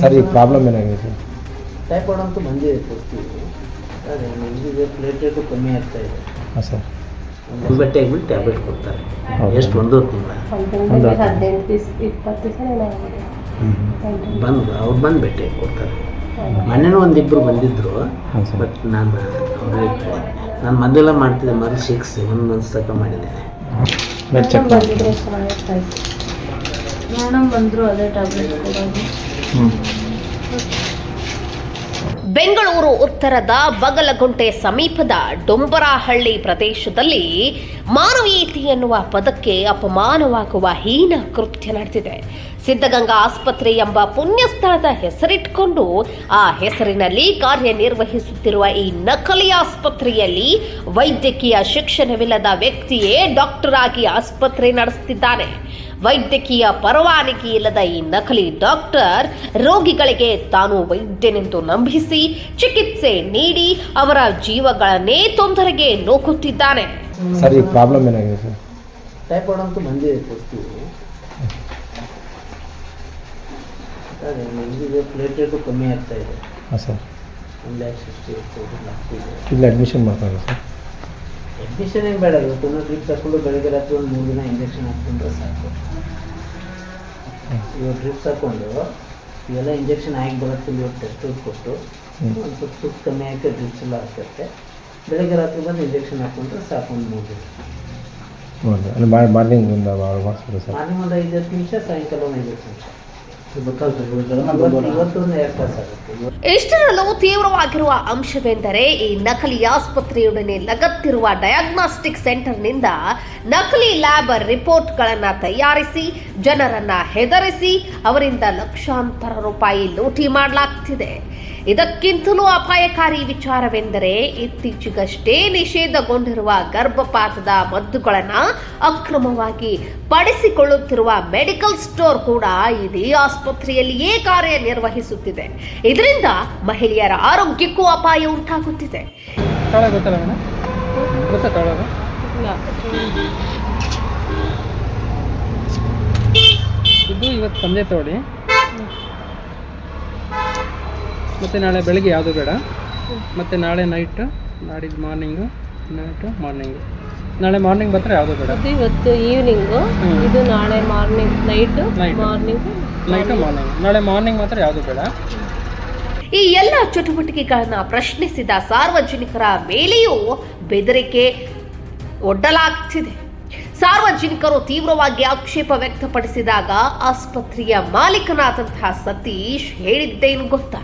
Sir ಈ problem ಏನಾಗಿದೆ sir? Typhoid ಅಂತೂ ಬಂದಿದೆ ಕೊಡ್ತೀವಿ. ಅದೇ ಇದು ಪ್ಲೇಟ್ಲೆಟು ಕಮ್ಮಿ ಆಗ್ತಾ ಇದೆ. ಹಾಂ ಸರ್. ಬಟ್ಟೆ ಆಗಿಬಿಟ್ಟು ಟ್ಯಾಬ್ಲೆಟ್ ಕೊಡ್ತಾರೆ. ಎಷ್ಟು ಒಂದು ತಿಂಗಳ ಬಂದು ಭೇಟಿ ಕೊಡ್ತಾರೆ. ಮೊನ್ನೆನೂ ಒಂದಿಬ್ಬರು ಬಂದಿದ್ದರು. ಬಟ್ ನಾನು ಮೊದಲೆಲ್ಲ ಮಾಡ್ತಿದ್ದೆ, ಮೊದಲು 6-7 ಮಂತ್ಸ್ ತನಕ ಮಾಡಿದ್ದೇನೆ. ಮೇಡಮ್ ಬಂದರು ಅದೇ ಟ್ಯಾಬ್ಲೆಟ್ ಕೊಡೋದು. ಬೆಂಗಳೂರು ಉತ್ತರದ ಬಗಲಗುಂಟೆ ಸಮೀಪದ ಡೊಂಬರಹಳ್ಳಿ ಪ್ರದೇಶದಲ್ಲಿ ಮಾನವೀಯತೆ ಎನ್ನುವ ಪದಕ್ಕೆ ಅಪಮಾನವಾಗುವ ಹೀನ ಕೃತ್ಯ ನಡೆದಿದೆ. ಸಿದ್ಧಗಂಗಾ ಆಸ್ಪತ್ರೆ ಎಂಬ ಪುಣ್ಯ ಸ್ಥಳದ ಹೆಸರಿಟ್ಟುಕೊಂಡು ಆ ಹೆಸರಿನಲ್ಲಿ ಕಾರ್ಯನಿರ್ವಹಿಸುತ್ತಿರುವ ಈ ನಕಲಿ ಆಸ್ಪತ್ರೆಯಲ್ಲಿ ವೈದ್ಯಕೀಯ ಶಿಕ್ಷಣವಿಲ್ಲದ ವ್ಯಕ್ತಿಯೇ ಡಾಕ್ಟರ್ ಆಗಿ ಆಸ್ಪತ್ರೆ ನಡೆಸುತ್ತಿದ್ದಾನೆ. ವೈದ್ಯಕೀಯ ಪರವಾನಗಿ ಇಲ್ಲದ ಈ ನಕಲಿ ಡಾಕ್ಟರ್ ರೋಗಿಗಳಿಗೆ ತಾನು ವೈದ್ಯನೆಂದು ನಂಬಿಸಿ ಚಿಕಿತ್ಸೆ ನೀಡಿ ಅವರ ಜೀವಗಳನ್ನೇ ತೊಂದರೆಗೆ ನೂಕುತ್ತಿದ್ದಾನೆ. ಸರ್ ಈ ಪ್ರಾಬ್ಲಮ್ ಏನಾಗಿದೆ ಸರ್? ಟೈಫಾಯ್ಡ್ ಅಂತೂ ಬಂದಿದೆ ಕೊಡ್ತೀವಿ. ಅದೇ ಇದು ಪ್ಲೇಟ್ಲೆಟು ಕಮ್ಮಿ ಆಗ್ತಾ ಇದೆ. ಹಾಂ ಸರ್. 1,60,000 ಇಲ್ಲಿ ಅಡ್ಮಿಷನ್ ಮಾಡ್ತಾರೆ ಸರ್? ಅಡ್ಮಿಷನ್ ಏನು ಬೇಡ. ಇವತ್ತು ಡ್ರಿಪ್ಸ್ ಹಾಕ್ಕೊಂಡು ಬೆಳಗ್ಗೆ ರಾತ್ರಿ ಒಂದು 3 ದಿನ ಇಂಜೆಕ್ಷನ್ ಹಾಕ್ಕೊಂಡ್ರೆ ಸಾಕು. ಇವಾಗ ಡ್ರಿಪ್ಸ್ ಹಾಕ್ಕೊಂಡು ಇವೆಲ್ಲ ಇಂಜೆಕ್ಷನ್ ಆಗಿ ಬರುತ್ತೆ. ಇವಾಗ ಟೆಸ್ಟ್ ಕೊಟ್ಟು ಒಂದು ಸ್ವಲ್ಪ ಸುತ್ತ ಕಮ್ಮಿ ಹಾಕಿ ಡ್ರಿಪ್ಸ್ ಎಲ್ಲ ಹಾಕುತ್ತೆ. ಬೆಳಗ್ಗೆ ರಾತ್ರಿ ಬಂದು ಇಂಜೆಕ್ಷನ್ ಹಾಕ್ಕೊಂಡ್ರೆ ಸಾಕು. ಒಂದು 3 ದಿನ. ಅಲ್ಲಿ ಮಾರ್ನಿಂಗ್ ಒಂದು ಮಾಡಿಸ್ಬೋದು ಸರ್? ಮಾರ್ನಿಂಗ್ ಒಂದು 5-10 ನಿಮಿಷ, ಸಾಯಂಕಾಲ ಒಂದು 5-10 ನಿಮಿಷ. ಇವತ್ತೊಂದು 2 ತಾಸು ಆಗುತ್ತೆ. ಇಷ್ಟರಲ್ಲೂ ತೀವ್ರವಾಗಿರುವ ಅಂಶವೆಂದರೆ ಈ ನಕಲಿ ಆಸ್ಪತ್ರೆಯೊಡನೆ ಲಗತ್ತಿರುವ ಡಯಾಗ್ನಾಸ್ಟಿಕ್ ಸೆಂಟರ್ನಿಂದ ನಕಲಿ ಲ್ಯಾಬ್ ರಿಪೋರ್ಟ್ಗಳನ್ನು ತಯಾರಿಸಿ ಜನರನ್ನ ಹೆದರಿಸಿ ಅವರಿಂದ ಲಕ್ಷಾಂತರ ರೂಪಾಯಿ ಲೂಟಿ ಮಾಡಲಾಗ್ತಿದೆ. ಇದಕ್ಕಿಂತಲೂ ಅಪಾಯಕಾರಿ ವಿಚಾರವೆಂದರೆ ಇತ್ತೀಚೆಗಷ್ಟೇ ನಿಷೇಧಗೊಂಡಿರುವ ಗರ್ಭಪಾತದ ಮದ್ದುಗಳನ್ನು ಅಕ್ರಮವಾಗಿ ಪಡಿಸಿಕೊಳ್ಳುತ್ತಿರುವ ಮೆಡಿಕಲ್ ಸ್ಟೋರ್ ಕೂಡ ಇದೇ ಆಸ್ಪತ್ರೆಯಲ್ಲಿಯೇ ಕಾರ್ಯನಿರ್ವಹಿಸುತ್ತಿದೆ. ಇದರಿಂದ ಮಹಿಳೆಯರ ಆರೋಗ್ಯಕ್ಕೂ ಅಪಾಯ ಉಂಟಾಗುತ್ತಿದೆ. ಇದು ಇವತ್ತು ಸಂಜೆ ತಗೊಳ್ಳಿ, ಮತ್ತು ನಾಳೆ ಬೆಳಗ್ಗೆ ಯಾವುದು ಬೇಡ, ಮತ್ತು ನಾಳೆ ನೈಟ್, ನಾಡಿದ್ದು ಮಾರ್ನಿಂಗು, ಮಾರ್ನಿಂಗು. ನಾಳೆ ಮಾರ್ನಿಂಗ್ ಬಂದರೆ ಯಾವುದು ಬೇಡ. ಅದು ಇವತ್ತು ಈವ್ನಿಂಗು, ಇದು ನಾಳೆ ಮಾರ್ನಿಂಗ್, ನೈಟು ಮಾರ್ನಿಂಗ್. ನಾಳೆ ಮಾರ್ನಿಂಗ್ ಮಾತ್ರ ಯಾವುದು ಬೇಡ. ಈ ಎಲ್ಲ ಚಟುವಟಿಕೆಗಳನ್ನು ಪ್ರಶ್ನಿಸಿದ ಸಾರ್ವಜನಿಕರ ಮೇಲೆಯೂ ಬೆದರಿಕೆ ಒಡ್ಡಲಾಗ್ತಿದೆ. ಸಾರ್ವಜನಿಕರು ತೀವ್ರವಾಗಿ ಆಕ್ಷೇಪ ವ್ಯಕ್ತಪಡಿಸಿದಾಗ ಆಸ್ಪತ್ರೆಯ ಮಾಲೀಕನಾದಂತಹ ಸತೀಶ್ ಹೇಳಿದ್ದೇನು ಗೊತ್ತಾ?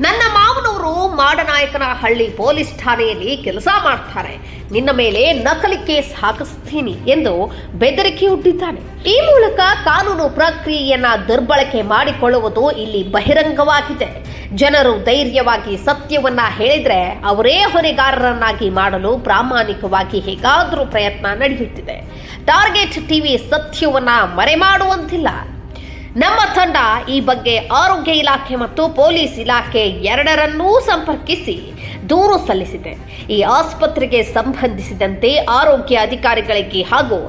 ನನ್ನ ಮಾವನವರು ಮಾಡನಾಯಕನಹಳ್ಳಿ ಪೊಲೀಸ್ ಠಾಣೆಯಲ್ಲಿ ಕೆಲಸ ಮಾಡ್ತಾರೆ, ನಿನ್ನ ಮೇಲೆ ನಕಲಿ ಕೇಸ್ ಹಾಕಿಸ್ತೀನಿ ಎಂದು ಬೆದರಿಕೆ ಒಡ್ಡಿದ್ದಾನೆ. ಈ ಮೂಲಕ ಕಾನೂನು ಪ್ರಕ್ರಿಯೆಯನ್ನ ದುರ್ಬಳಕೆ ಮಾಡಿಕೊಳ್ಳುವುದು ಇಲ್ಲಿ ಬಹಿರಂಗವಾಗಿದೆ. ಜನರು ಧೈರ್ಯವಾಗಿ ಸತ್ಯವನ್ನ ಹೇಳಿದ್ರೆ ಅವರೇ ಹೊಣೆಗಾರರನ್ನಾಗಿ ಮಾಡಲು ಪ್ರಾಮಾಣಿಕವಾಗಿ ಹೇಗಾದರೂ ಪ್ರಯತ್ನ ನಡೆಯುತ್ತಿದೆ. ಟಾರ್ಗೆಟ್ ಟಿವಿ ಸತ್ಯವನ್ನ ಮರೆಮಾಡುವಂತಿಲ್ಲ. ನಮ್ಮ ತಂಡ ಈ ಬಗ್ಗೆ ಆರೋಗ್ಯ ಇಲಾಖೆ ಮತ್ತು ಪೊಲೀಸ್ ಇಲಾಖೆ ಎರಡರನ್ನೂ ಸಂಪರ್ಕಿಸಿ ದೂರು ಸಲ್ಲಿಸಿದೆ. ಈ ಆಸ್ಪತ್ರೆಗೆ ಸಂಬಂಧಿಸಿದಂತೆ ಆರೋಗ್ಯ ಅಧಿಕಾರಿಗಳಿಗೆ ಹಾಗೂ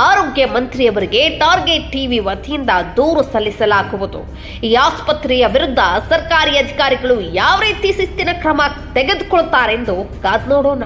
ಆರೋಗ್ಯ ಮಂತ್ರಿಯವರಿಗೆ ಟಾರ್ಗೆಟ್ ಟಿವಿ ವತಿಯಿಂದ ದೂರು ಸಲ್ಲಿಸಲಾಗುವುದು. ಈ ಆಸ್ಪತ್ರೆಯ ವಿರುದ್ಧ ಸರ್ಕಾರಿ ಅಧಿಕಾರಿಗಳು ಯಾವ ರೀತಿ ಶಿಸ್ತಿನ ಕ್ರಮ ತೆಗೆದುಕೊಳ್ಳುತ್ತಾರೆಂದು ಕಾದು ನೋಡೋಣ.